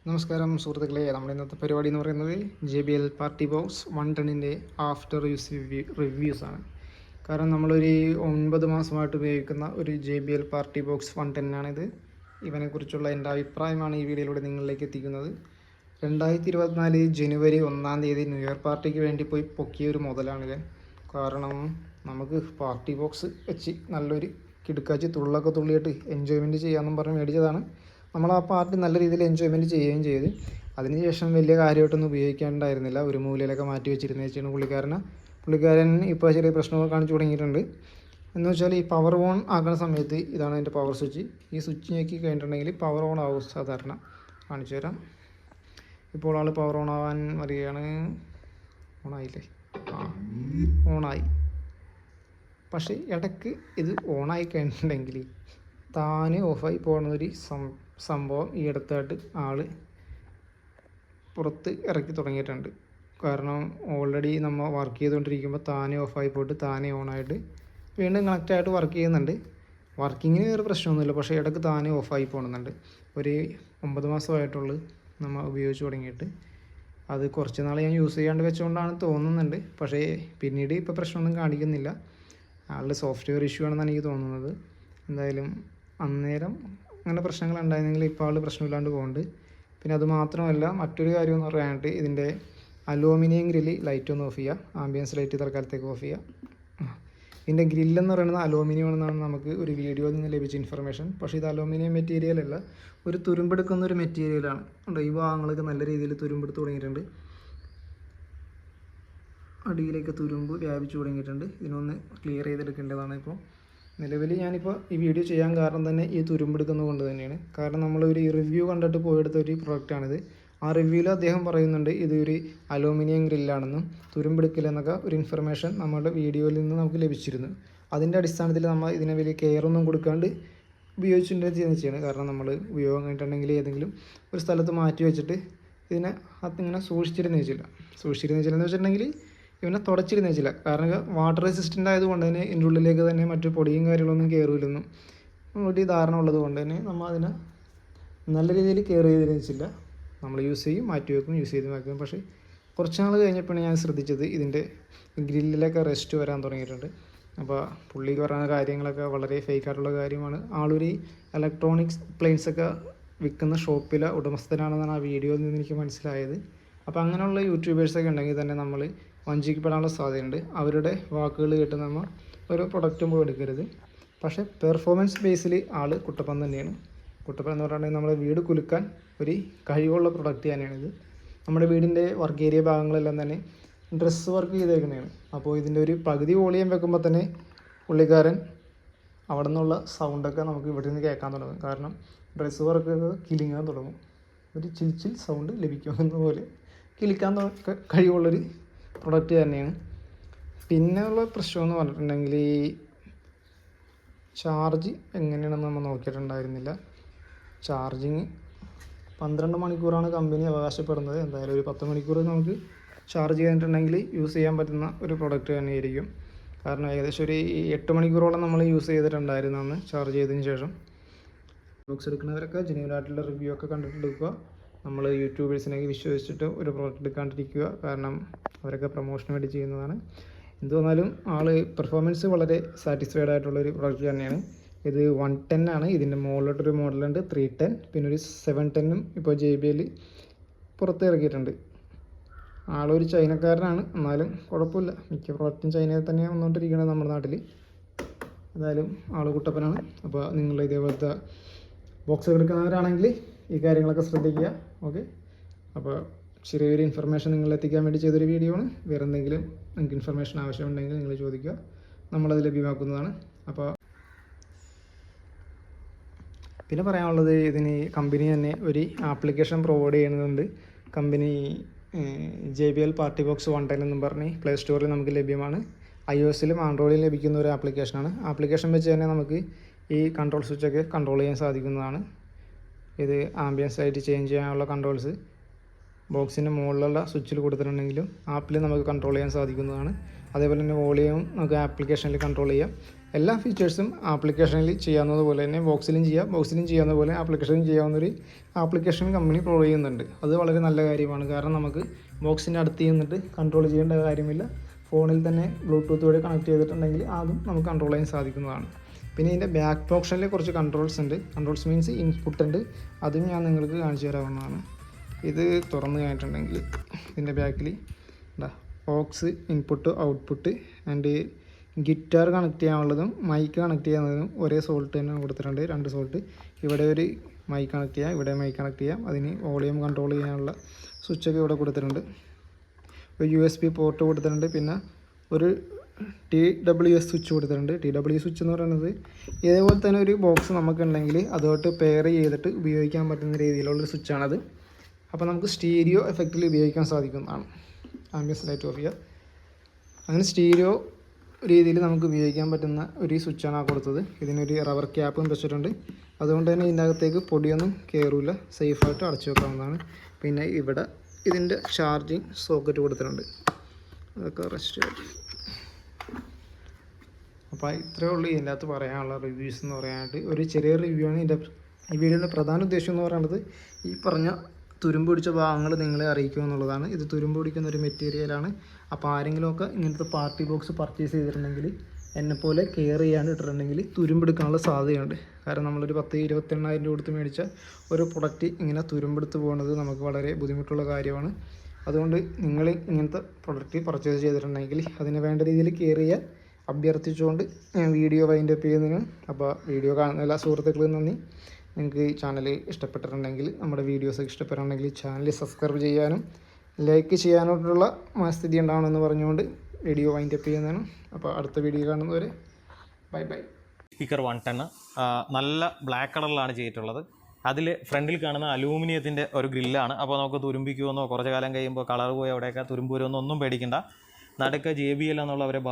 നമസ്കാരം സുഹൃത്തുക്കളെ, നമ്മുടെ ഇന്നത്തെ പരിപാടി എന്ന് പറയുന്നത് JBL പാർട്ടി ബോക്സ് 110ൻ്റെ ആഫ്റ്റർ യൂസ് റിവ്യൂസാണ്. കാരണം നമ്മളൊരു 9 മാസമായിട്ട് ഉപയോഗിക്കുന്ന ഒരു JBL പാർട്ടി ബോക്സ് 110 ആണിത്. ഇവനെക്കുറിച്ചുള്ള എൻ്റെ അഭിപ്രായമാണ് ഈ വീഡിയോയിലൂടെ നിങ്ങളിലേക്ക് എത്തിക്കുന്നത്. 2024 ജനുവരി 1-ാം തീയതി ന്യൂ ഇയർ പാർട്ടിക്ക് വേണ്ടി പോയി പൊക്കിയ ഒരു മുതലാണിത്. കാരണം നമുക്ക് പാർട്ടി ബോക്സ് വെച്ച് നല്ലൊരു കിടുക്കാച്ചി തുള്ളൊക്കെ തുള്ളിയിട്ട് എൻജോയ്മെൻറ്റ് ചെയ്യാമെന്നും പറഞ്ഞ് മേടിച്ചതാണ്. നമ്മൾ ആ പാർട്ടി നല്ല രീതിയിൽ എൻജോയ്മെൻറ്റ് ചെയ്യുകയും ചെയ്ത് അതിനുശേഷം വലിയ കാര്യമായിട്ടൊന്നും ഉപയോഗിക്കാനുണ്ടായിരുന്നില്ല. ഒരു മൂലയിലൊക്കെ മാറ്റി വെച്ചിരുന്ന വെച്ചാണ് പുള്ളിക്കാരൻ ഇപ്പോൾ ചെറിയ പ്രശ്നങ്ങൾ കാണിച്ചു തുടങ്ങിയിട്ടുണ്ട്. എന്ന് വെച്ചാൽ ഈ പവർ ഓൺ ആക്കുന്ന സമയത്ത് ഇതാണ് അതിൻ്റെ പവർ സ്വിച്ച്. ഈ സ്വിച്ച് ഞെക്കി കഴിഞ്ഞിട്ടുണ്ടെങ്കിൽ പവർ ഓൺ ആവും. സാധാരണ കാണിച്ചു തരാം. ഇപ്പോൾ ആൾ പവർ ഓൺ ആവാൻ വരികയാണ്. ഓണായില്ലേ? ഓണായി. പക്ഷേ ഇടയ്ക്ക് ഇത് ഓണായി കഴിഞ്ഞിട്ടുണ്ടെങ്കിൽ താനെ ഓഫായി പോകുന്നൊരു സംഭവം ഈ അടുത്തായിട്ട് ആൾ പുറത്ത് ഇറക്കി തുടങ്ങിയിട്ടുണ്ട്. കാരണം ഓൾറെഡി നമ്മൾ വർക്ക് ചെയ്തുകൊണ്ടിരിക്കുമ്പോൾ താനെ ഓഫായി പോയിട്ട് താനെ ഓണായിട്ട് വീണ്ടും കണക്റ്റായിട്ട് വർക്ക് ചെയ്യുന്നുണ്ട്. വർക്കിങ്ങിന് വേറെ പ്രശ്നമൊന്നുമില്ല, പക്ഷേ ഇടയ്ക്ക് താനെ ഓഫായി പോകുന്നുണ്ട്. ഒരു 9 മാസമായിട്ടുള്ളൂ നമ്മൾ ഉപയോഗിച്ച് തുടങ്ങിയിട്ട്. അത് കുറച്ച് നാൾ ഞാൻ യൂസ് ചെയ്യാണ്ട് വെച്ചുകൊണ്ടാണ് തോന്നുന്നുണ്ട്. പക്ഷേ പിന്നീട് ഇപ്പോൾ പ്രശ്നമൊന്നും കാണിക്കുന്നില്ല. ആളുടെ സോഫ്റ്റ്വെയർ ഇഷ്യൂ ആണെന്നാണ് എനിക്ക് തോന്നുന്നത്. എന്തായാലും അന്നേരം അങ്ങനെ പ്രശ്നങ്ങൾ ഉണ്ടായിരുന്നെങ്കിൽ ഇപ്പോൾ ആൾ പ്രശ്നമില്ലാണ്ട് പോകുന്നുണ്ട്. പിന്നെ അത് മാത്രമല്ല, മറ്റൊരു കാര്യം എന്ന് പറയാനായിട്ട് ഇതിൻ്റെ അലൂമിനിയം ഗ്രില്ല് ലൈറ്റ് ഒന്ന് ഓഫ് ചെയ്യുക. ആംബിയൻസ് ലൈറ്റ് തൽക്കാലത്തേക്ക് ഓഫ് ചെയ്യുക. ഇതിൻ്റെ ഗ്രില്ലെന്ന് പറയുന്നത് അലൂമിനിയം ആണെന്നാണ് നമുക്ക് ഒരു വീഡിയോയിൽ നിന്ന് ലഭിച്ച ഇൻഫർമേഷൻ. പക്ഷേ ഇത് അലൂമിനിയം മെറ്റീരിയൽ അല്ല, ഒരു തുരുമ്പെടുക്കുന്ന ഒരു മെറ്റീരിയലാണ്. ഈ ഭാഗങ്ങളൊക്കെ നല്ല രീതിയിൽ തുരുമ്പെടുത്ത് തുടങ്ങിയിട്ടുണ്ട്. അടിയിലേക്ക് തുരുമ്പ് വ്യാപിച്ചു തുടങ്ങിയിട്ടുണ്ട്. ഇതിനൊന്ന് ക്ലിയർ ചെയ്തെടുക്കേണ്ടതാണ്. ഇപ്പോൾ നിലവിൽ ഞാനിപ്പോൾ ഈ വീഡിയോ ചെയ്യാൻ കാരണം തന്നെ ഈ തുരുമ്പെടുക്കുന്നത് കൊണ്ട് തന്നെയാണ്. കാരണം നമ്മളൊരു റിവ്യൂ കണ്ടിട്ട് പോയെടുത്ത ഒരു പ്രൊഡക്റ്റാണിത്. ആ റിവ്യൂവിൽ അദ്ദേഹം പറയുന്നുണ്ട് ഇതൊരു അലൂമിനിയം ഗ്രില്ലാണെന്നും തുരുമ്പെടുക്കില്ലെന്നൊക്കെ ഒരു ഇൻഫർമേഷൻ നമ്മുടെ വീഡിയോയിൽ നിന്ന് നമുക്ക് ലഭിച്ചിരുന്നു. അതിൻ്റെ അടിസ്ഥാനത്തിൽ നമ്മൾ ഇതിനെ വലിയ കെയറൊന്നും കൊടുക്കാണ്ട് ഉപയോഗിച്ചിട്ടുണ്ടെന്ന് ചെയ്യാണ്. കാരണം നമ്മൾ ഉപയോഗം കഴിഞ്ഞിട്ടുണ്ടെങ്കിൽ ഏതെങ്കിലും ഒരു സ്ഥലത്ത് മാറ്റി വെച്ചിട്ട് ഇതിനെ അതിങ്ങനെ സൂക്ഷിച്ചിരുന്ന് വെച്ചിട്ടുണ്ടെങ്കിൽ ഇവനെ തുടച്ചിരുന്ന് വെച്ചില്ല. കാരണം വാട്ടർ റെസിസ്റ്റൻ്റ് ആയതുകൊണ്ട് തന്നെ ഇതിൻ്റെ ഉള്ളിലേക്ക് തന്നെ മറ്റു പൊടിയും കാര്യങ്ങളൊന്നും കയറില്ലെന്നും ഒരു ധാരണ ഉള്ളത് കൊണ്ട് തന്നെ നമ്മൾ അതിനെ നല്ല രീതിയിൽ കെയർ ചെയ്തിരുന്ന് വെച്ചില്ല. നമ്മൾ യൂസ് ചെയ്യും, മാറ്റി വെക്കും, യൂസ് ചെയ്ത് മാറ്റി വെക്കും. പക്ഷേ കുറച്ച് നാൾ കഴിഞ്ഞപ്പോഴാണ് ഞാൻ ശ്രദ്ധിച്ചത് ഇതിൻ്റെ ഗ്രില്ലിലൊക്കെ റെസ്റ്റ് വരാൻ തുടങ്ങിയിട്ടുണ്ട്. അപ്പോൾ പുള്ളി പറയുന്ന കാര്യങ്ങളൊക്കെ വളരെ ഫേക്കായിട്ടുള്ള കാര്യമാണ്. ആളൊരു ഇലക്ട്രോണിക്സ് അപ്ലയൻസൊക്കെ വിൽക്കുന്ന ഷോപ്പിലെ ഉടമസ്ഥനാണെന്നാണ് ആ വീഡിയോയിൽ നിന്ന് എനിക്ക് മനസ്സിലായത്. അപ്പോൾ അങ്ങനെയുള്ള യൂട്യൂബേഴ്സൊക്കെ ഉണ്ടെങ്കിൽ തന്നെ നമ്മൾ വഞ്ചിക്കപ്പെടാനുള്ള സാധ്യതയുണ്ട്. അവരുടെ വാക്കുകൾ കേട്ട് നമ്മൾ ഒരു പ്രൊഡക്റ്റും പോയി എടുക്കരുത്. പക്ഷേ പെർഫോമൻസ് ബേസിൽ ആൾ കുട്ടപ്പൻ തന്നെയാണ്. കുട്ടപ്പൻ എന്ന് പറഞ്ഞിട്ടുണ്ടെങ്കിൽ നമ്മുടെ വീട് കുലുക്കാൻ ഒരു കഴിവുള്ള പ്രൊഡക്റ്റ് തന്നെയാണിത്. നമ്മുടെ വീടിൻ്റെ വർക്ക് ഏരിയ ഭാഗങ്ങളെല്ലാം തന്നെ ഡ്രസ്സ് വർക്ക് ചെയ്തേക്കുന്നതാണ്. അപ്പോൾ ഇതിൻ്റെ ഒരു പകുതി വോളിയം വെക്കുമ്പോൾ തന്നെ പുള്ളിക്കാരൻ അവിടെ നിന്നുള്ള സൗണ്ടൊക്കെ നമുക്ക് ഇവിടെ നിന്ന് കേൾക്കാൻ തുടങ്ങും. കാരണം ഡ്രസ്സ് വർക്ക് കിലിങ്ങാൻ തുടങ്ങും. ഒരു ചിൽ സൗണ്ട് ലഭിക്കുമെന്ന പോലെ കിളിക്കാൻ കഴിവുള്ളൊരു പ്രൊഡക്റ്റ് തന്നെയാണ്. പിന്നെ ഉള്ള പ്രശ്നം എന്ന് പറഞ്ഞിട്ടുണ്ടെങ്കിൽ ചാർജ് എങ്ങനെയാണെന്ന് നമ്മൾ നോക്കിയിട്ടുണ്ടായിരുന്നില്ല. ചാർജിങ് 12 മണിക്കൂറാണ് കമ്പനി അവകാശപ്പെടുന്നത്. എന്തായാലും ഒരു 10 മണിക്കൂർ നമുക്ക് ചാർജ് ചെയ്തിട്ടുണ്ടെങ്കിൽ യൂസ് ചെയ്യാൻ പറ്റുന്ന ഒരു പ്രൊഡക്റ്റ് തന്നെയായിരിക്കും. കാരണം ഏകദേശം ഒരു 8 മണിക്കൂറോളം നമ്മൾ യൂസ് ചെയ്തിട്ടുണ്ടായിരുന്നു അന്ന് ചാർജ് ചെയ്തതിന് ശേഷം. ബോക്സ് എടുക്കുന്നവരൊക്കെ ജെന്യുവനായിട്ടുള്ള റിവ്യൂ ഒക്കെ കണ്ടിട്ടെടുക്കുക. നമ്മൾ യൂട്യൂബേഴ്സിനൊക്കെ വിശ്വസിച്ചിട്ട് ഒരു പ്രോഡക്റ്റ് എടുക്കാണ്ടിരിക്കുക. കാരണം അവരൊക്കെ പ്രൊമോഷന് വേണ്ടി ചെയ്യുന്നതാണ്. എന്ത് വന്നാലും ആൾ പെർഫോമൻസ് വളരെ സാറ്റിസ്ഫൈഡ് ആയിട്ടുള്ളൊരു പ്രോഡക്റ്റ് തന്നെയാണ്. ഇത് 110 ആണ്. ഇതിൻ്റെ മുകളിലോട്ടൊരു മോഡലുണ്ട് 310, പിന്നെ ഒരു 710 ഇപ്പോൾ JBL പുറത്ത് ഇറക്കിയിട്ടുണ്ട്. ആളൊരു ചൈനക്കാരനാണ്, എന്നാലും കുഴപ്പമില്ല. മിക്ക പ്രോഡക്റ്റും ചൈനയിൽ തന്നെയാണ് വന്നുകൊണ്ടിരിക്കുന്നത് നമ്മുടെ നാട്ടിൽ. എന്തായാലും ആൾ കുട്ടപ്പനാണ്. അപ്പോൾ നിങ്ങൾ ഇതേപോലത്തെ ബോക്സ് എടുക്കുന്നവരാണെങ്കിൽ ഈ കാര്യങ്ങളൊക്കെ ശ്രദ്ധിക്കുക. ഓക്കെ, അപ്പോൾ ചെറിയൊരു ഇൻഫർമേഷൻ നിങ്ങളിലെത്തിക്കാൻ വേണ്ടി ചെയ്തൊരു വീഡിയോ ആണ്. വേറെ എന്തെങ്കിലും നിങ്ങൾക്ക് ഇൻഫർമേഷൻ ആവശ്യമുണ്ടെങ്കിൽ നിങ്ങൾ ചോദിക്കുക, നമ്മളത് ലഭ്യമാക്കുന്നതാണ്. അപ്പോൾ പിന്നെ പറയാനുള്ളത്, ഇതിന് കമ്പനി തന്നെ ഒരു ആപ്ലിക്കേഷൻ പ്രൊവൈഡ് ചെയ്യുന്നുണ്ട്. കമ്പനി JBL പാർട്ടി ബോക്സ് 110 എന്നും പറഞ്ഞ് പ്ലേ സ്റ്റോറിൽ നമുക്ക് ലഭ്യമാണ്. iOSലും ആൻഡ്രോയിഡിലും ലഭിക്കുന്ന ഒരു ആപ്ലിക്കേഷനാണ്. ആപ്ലിക്കേഷൻ വെച്ച് തന്നെ നമുക്ക് ഈ കൺട്രോൾ സ്വിച്ചൊക്കെ കൺട്രോൾ ചെയ്യാൻ സാധിക്കുന്നതാണ്. ഇത് ആംബിയൻസ് ലൈറ്റ് ചേഞ്ച് ചെയ്യാനുള്ള കൺട്രോൾസ് ബോക്സിൻ്റെ മുകളിലുള്ള സ്വിച്ചിൽ കൊടുത്തിട്ടുണ്ടെങ്കിലും ആപ്പിൽ നമുക്ക് കൺട്രോൾ ചെയ്യാൻ സാധിക്കുന്നതാണ്. അതേപോലെ തന്നെ വോളിയം നമുക്ക് ആപ്ലിക്കേഷനിൽ കൺട്രോൾ ചെയ്യാം. എല്ലാ ഫീച്ചേഴ്സും ആപ്ലിക്കേഷനിൽ ചെയ്യാവുന്നത് പോലെ തന്നെ ബോക്സിലും ചെയ്യാവുന്ന പോലെ ആപ്ലിക്കേഷനും ചെയ്യാവുന്നൊരു ആപ്ലിക്കേഷൻ കമ്പനി പ്രൊവൈഡ് ചെയ്യുന്നുണ്ട്. അത് വളരെ നല്ല കാര്യമാണ്. കാരണം നമുക്ക് ബോക്സിൻ്റെ അടുത്ത് ചെന്നിട്ട് കൺട്രോൾ ചെയ്യേണ്ട കാര്യമില്ല. ഫോണിൽ തന്നെ ബ്ലൂടൂത്ത് വഴി കണക്ട് ചെയ്തിട്ടുണ്ടെങ്കിൽ അതും നമുക്ക് കൺട്രോൾ ചെയ്യാൻ സാധിക്കുന്നതാണ്. പിന്നെ ഇതിൻ്റെ ബാക്ക് ഓപ്ഷനിൽ കുറച്ച് കൺട്രോൾസ് ഉണ്ട്. കൺട്രോൾസ് മീൻസ് ഇൻപുട്ട് ഉണ്ട്. അതും ഞാൻ നിങ്ങൾക്ക് കാണിച്ചു തരാവുന്നതാണ്. ഇത് തുറന്ന് കഴിഞ്ഞിട്ടുണ്ടെങ്കിൽ ഇതിൻ്റെ ബാക്കിൽ aux input output and guitar connect ചെയ്യാനുള്ളതും മൈക്ക് കണക്ട് ചെയ്യുന്നതും ഒരേ സോൾട്ട് തന്നെ കൊടുത്തിട്ടുണ്ട്. 2 സോൾട്ട്. ഇവിടെ ഒരു മൈക്ക് കണക്ട് ചെയ്യാം, ഇവിടെ മൈക്ക് കണക്ട് ചെയ്യാം. അതിന് വോളിയം കൺട്രോൾ ചെയ്യാനുള്ള സ്വിച്ചൊക്കെ ഇവിടെ കൊടുത്തിട്ടുണ്ട്. ഒരു USB പോർട്ട് കൊടുത്തിട്ടുണ്ട്. പിന്നെ ഒരു TWS സ്വിച്ച് കൊടുത്തിട്ടുണ്ട്. TWS സ്വിച്ച് എന്ന് പറയുന്നത് ഇതേപോലെ തന്നെ ഒരു ബോക്സ് നമുക്കുണ്ടെങ്കിൽ അതുമായിട്ട് പെയർ ചെയ്തിട്ട് ഉപയോഗിക്കാൻ പറ്റുന്ന രീതിയിലുള്ളൊരു സ്വിച്ചാണത്. അപ്പോൾ നമുക്ക് സ്റ്റീരിയോ എഫക്റ്റിൽ ഉപയോഗിക്കാൻ സാധിക്കുന്നതാണ്. ആംബിയൻസ് ലൈറ്റ് ഓഫ് ചെയ്യുക. അങ്ങനെ സ്റ്റീരിയോ രീതിയിൽ നമുക്ക് ഉപയോഗിക്കാൻ പറ്റുന്ന ഒരു സ്വിച്ചാണ് ആ കൊടുത്തത്. ഇതിനൊരു റബ്ബർ ക്യാപ്പും വെച്ചിട്ടുണ്ട്. അതുകൊണ്ട് തന്നെ ഇതിൻ്റെ അകത്തേക്ക് പൊടിയൊന്നും കയറില്ല, സേഫായിട്ട് അടച്ചു വെക്കാവുന്നതാണ്. പിന്നെ ഇവിടെ ഇതിൻ്റെ ചാർജിങ് സോക്കറ്റ് കൊടുത്തിട്ടുണ്ട്. അതൊക്കെ റെസ്റ്റ്. അപ്പോൾ ഇത്രയേ ഉള്ളൂ ഇതിൻ്റെ അകത്ത് പറയാനുള്ള റിവ്യൂസ് എന്ന് പറയാനായിട്ട്. ഒരു ചെറിയ റിവ്യൂ ആണ് ഈ വീഡിയോയുടെ പ്രധാന ഉദ്ദേശം എന്ന് പറയുന്നത് ഈ പറഞ്ഞ തുരുമ്പ് പിടിച്ച ഭാഗങ്ങൾ നിങ്ങളെ അറിയിക്കുക എന്നുള്ളതാണ്. ഇത് തുരുമ്പ് പിടിക്കുന്ന ഒരു മെറ്റീരിയലാണ്. അപ്പോൾ ആരെങ്കിലുമൊക്കെ ഇങ്ങനത്തെ പാർട്ടി ബോക്സ് പർച്ചേസ് ചെയ്തിട്ടുണ്ടെങ്കിൽ എന്നെപ്പോലെ കെയർ ചെയ്യാണ്ട് ഇട്ടിട്ടുണ്ടെങ്കിൽ തുരുമ്പെടുക്കാനുള്ള സാധ്യതയുണ്ട്. കാരണം നമ്മളൊരു 10-28,000 രൂപ കൊടുത്ത് മേടിച്ച ഒരു പ്രൊഡക്റ്റ് ഇങ്ങനെ തുരുമ്പെടുത്ത് പോകുന്നത് നമുക്ക് വളരെ ബുദ്ധിമുട്ടുള്ള കാര്യമാണ്. അതുകൊണ്ട് നിങ്ങൾ ഇങ്ങനത്തെ പ്രൊഡക്റ്റ് പർച്ചേസ് ചെയ്തിട്ടുണ്ടെങ്കിൽ അതിന് വേണ്ട രീതിയിൽ കെയർ ചെയ്യാൻ അഭ്യർത്ഥിച്ചുകൊണ്ട് ഞാൻ വീഡിയോ വൈൻഡ് അപ്പ് ചെയ്യുന്നതിന്. അപ്പോൾ വീഡിയോ കാണുന്ന എല്ലാ സുഹൃത്തുക്കൾക്കും നന്ദി. നിങ്ങൾക്ക് ഈ ചാനൽ ഇഷ്ടപ്പെട്ടിട്ടുണ്ടെങ്കിൽ, നമ്മുടെ വീഡിയോസൊക്കെ ഇഷ്ടപ്പെട്ടിട്ടുണ്ടെങ്കിൽ ചാനൽ സബ്സ്ക്രൈബ് ചെയ്യാനും ലൈക്ക് ചെയ്യാനായിട്ടുള്ള സ്ഥിതി ഉണ്ടാവണമെന്ന് പറഞ്ഞുകൊണ്ട് വീഡിയോ വൈൻഡ് അപ്പ് ചെയ്യുന്നതാണ്. അപ്പോൾ അടുത്ത വീഡിയോ കാണുന്നവരെ ബൈ ബൈ. സ്പീക്കർ 1 ടൺ നല്ല ബ്ലാക്ക് കളറിലാണ് ചെയ്തിട്ടുള്ളത്. അതിൽ ഫ്രണ്ടിൽ കാണുന്ന അലൂമിനിയത്തിൻ്റെ ഒരു ഗ്രില്ലാണ്. അപ്പോൾ നമുക്ക് തുരുമ്പിക്കുമെന്നോ കുറച്ച് കാലം കഴിയുമ്പോൾ കളർ പോയി അവിടെയൊക്കെ തുരുമ്പ് വരുമെന്നോ ഒന്നും പേടിക്കണ്ട. നടുക്ക് JBL എന്നുള്ളവരെ